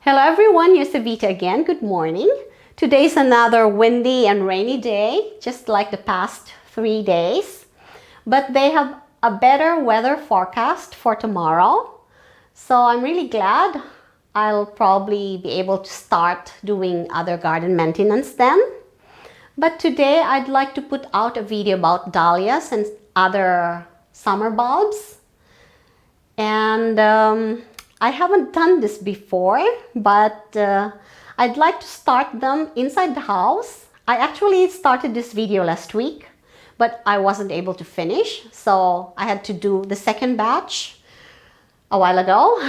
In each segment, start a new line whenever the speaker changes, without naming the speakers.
Hello everyone, here's Savita again. Good morning. Today's another windy and rainy day, just like the past 3 days. But they have a better weather forecast for tomorrow. So I'm really glad I'll probably be able to start doing other garden maintenance then. But today I'd like to put out a video about dahlias and other summer bulbs. And I haven't done this before, but I'd like to start them inside the house. I actually started this video last week, but I wasn't able to finish, so I had to do the second batch a while ago.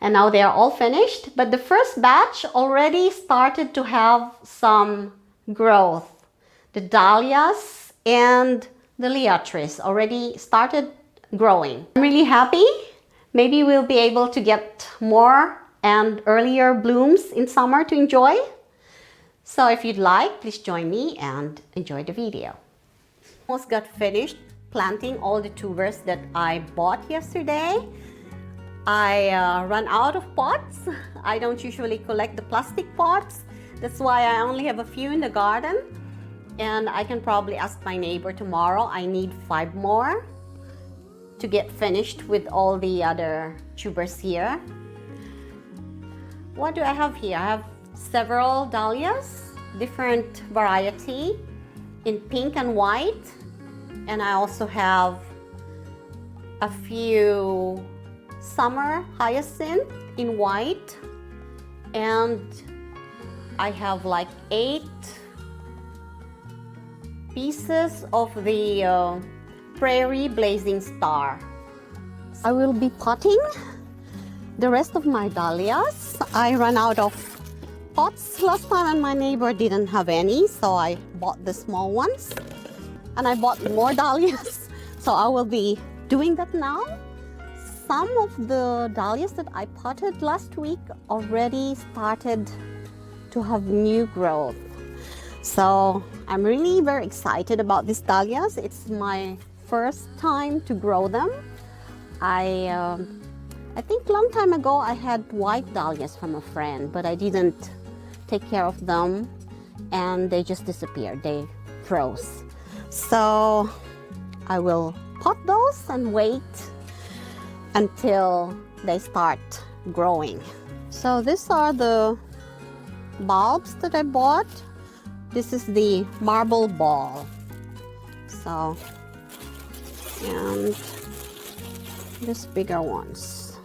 And now they are all finished, but the first batch already started to have some growth. The dahlias and the liatris already started growing. I'm really happy. Maybe we'll be able to get more and earlier blooms in summer to enjoy. So if you'd like, please join me and enjoy the video. Almost got finished planting all the tubers that I bought yesterday. I ran out of pots. I don't usually collect the plastic pots. That's why I only have a few in the garden. And I can probably ask my neighbor tomorrow. I need 5 more to get finished with all the other tubers here. What do I have here? I have several dahlias, different variety in pink and white. And I also have a few summer hyacinth in white. And I have like 8 pieces of the Prairie Blazing Star. I will be potting the rest of my dahlias. I ran out of pots last time and my neighbor didn't have any, so I bought the small ones. And I bought more dahlias, so I will be doing that now. Some of the dahlias that I potted last week already started to have new growth. So I'm really very excited about these dahlias. It's my first time to grow them. I think long time ago I had white dahlias from a friend, but I didn't take care of them and they just disappeared. They froze. So I will pot those and wait until they start growing. So these are the bulbs that I bought. This is the marble ball. So, and these bigger ones.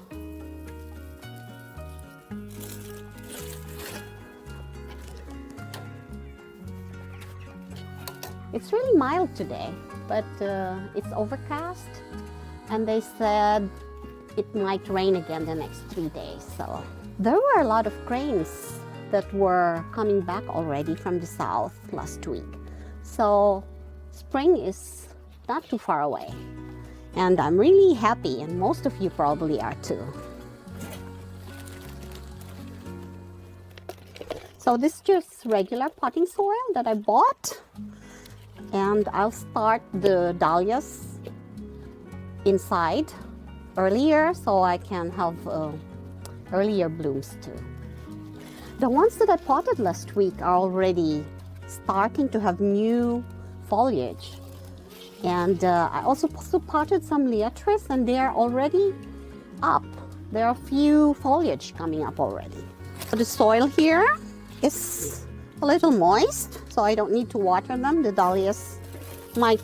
It's really mild today, but it's overcast and they said it might rain again the next 3 days. So there were a lot of cranes that were coming back already from the south last week. So spring is not too far away. And I'm really happy, and most of you probably are too. So this is just regular potting soil that I bought. And I'll start the dahlias inside earlier so I can have earlier blooms too. The ones that I potted last week are already starting to have new foliage. And I also potted some liatris and they are already up. There are a few foliage coming up already. So the soil here is a little moist, so I don't need to water them. The dahlias might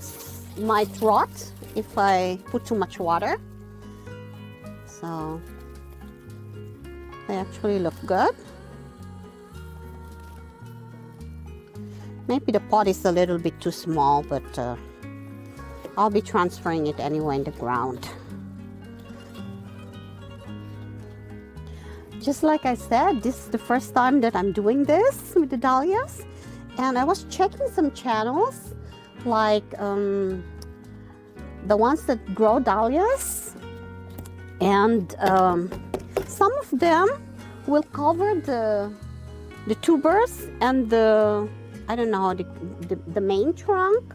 rot if I put too much water. So they actually look good. Maybe the pot is a little bit too small, but I'll be transferring it anyway in the ground. Just like I said, this is the first time that I'm doing this with the dahlias. And I was checking some channels, like the ones that grow dahlias. And some of them will cover the tubers and I don't know, the main trunk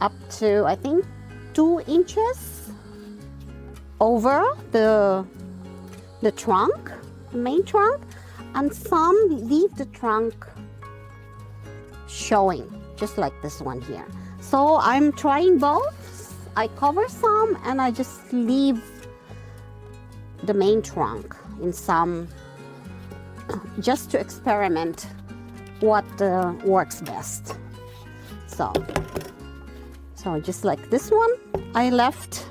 up to, I think, 2 inches over the trunk. the main trunk, and some leave the trunk showing, just like this one here. So I'm trying both. I cover some and I just leave the main trunk in some, just to experiment what works best. So just like this one, I left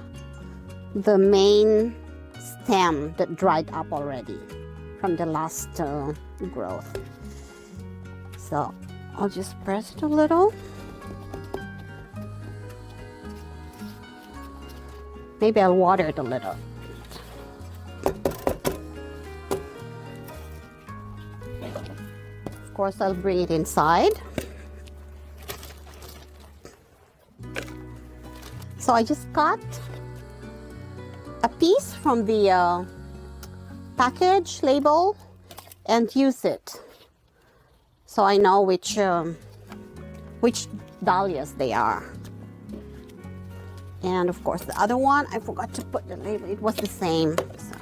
the main stem that dried up already from the last growth. So I'll just press it a little. Maybe I'll water it a little. Of course, I'll bring it inside. So I just cut a piece from the package label and use it, so I know which dahlias they are. And of course, the other one, I forgot to put the label. It was the same. So.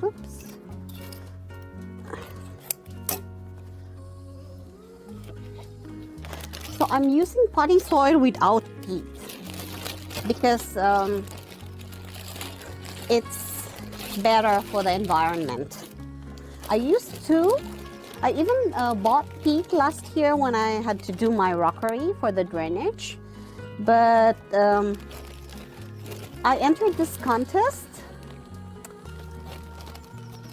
Oops. So I'm using potting soil without peat because it's better for the environment. I even bought peat last year when I had to do my rockery for the drainage. But I entered this contest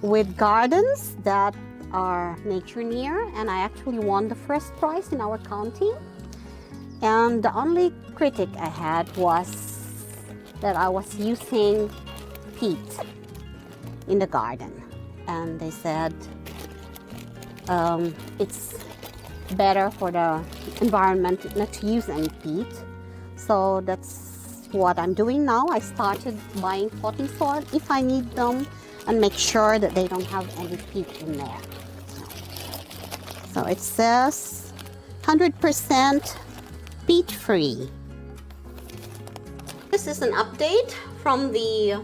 with gardens that are nature near, and I actually won the first prize in our county. And the only critic I had was that I was using peat in the garden. And they said it's better for the environment not to use any peat. So that's what I'm doing now. I started buying potting soil if I need them and make sure that they don't have any peat in there. So it says 100% peat-free. This is an update from the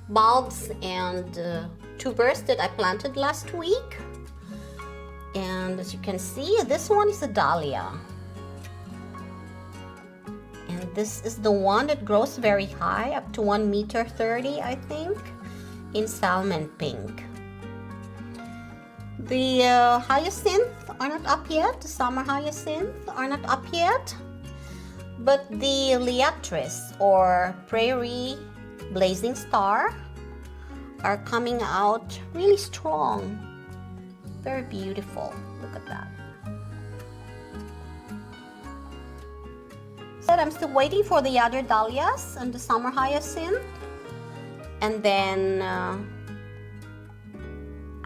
bulbs and tubers that I planted last week. And as you can see, this one is a dahlia. And this is the one that grows very high, up to 1.30 meters, I think, in salmon pink. The hyacinth are not up yet. The summer hyacinth are not up yet. But the liatris, or prairie blazing star, are coming out really strong. Very beautiful. Look at that. So I'm still waiting for the other dahlias and the summer hyacinth. And then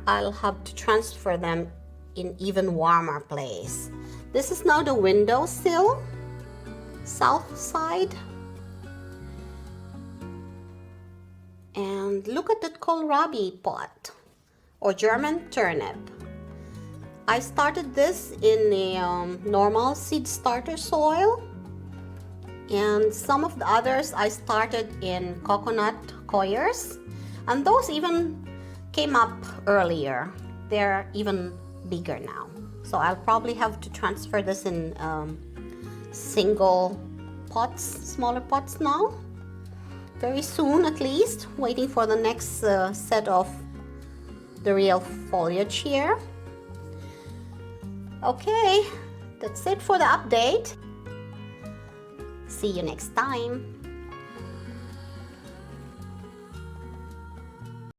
I'll have to transfer them in even warmer place. This is now the windowsill, south side. And look at that kohlrabi pot, or German turnip. I started this in a normal seed starter soil, and some of the others I started in coconut coirs, and those even came up earlier. They're even bigger now. So I'll probably have to transfer this in single pots, smaller pots now. Very soon at least, waiting for the next set of the real foliage here. Okay, that's it for the update. See you next time.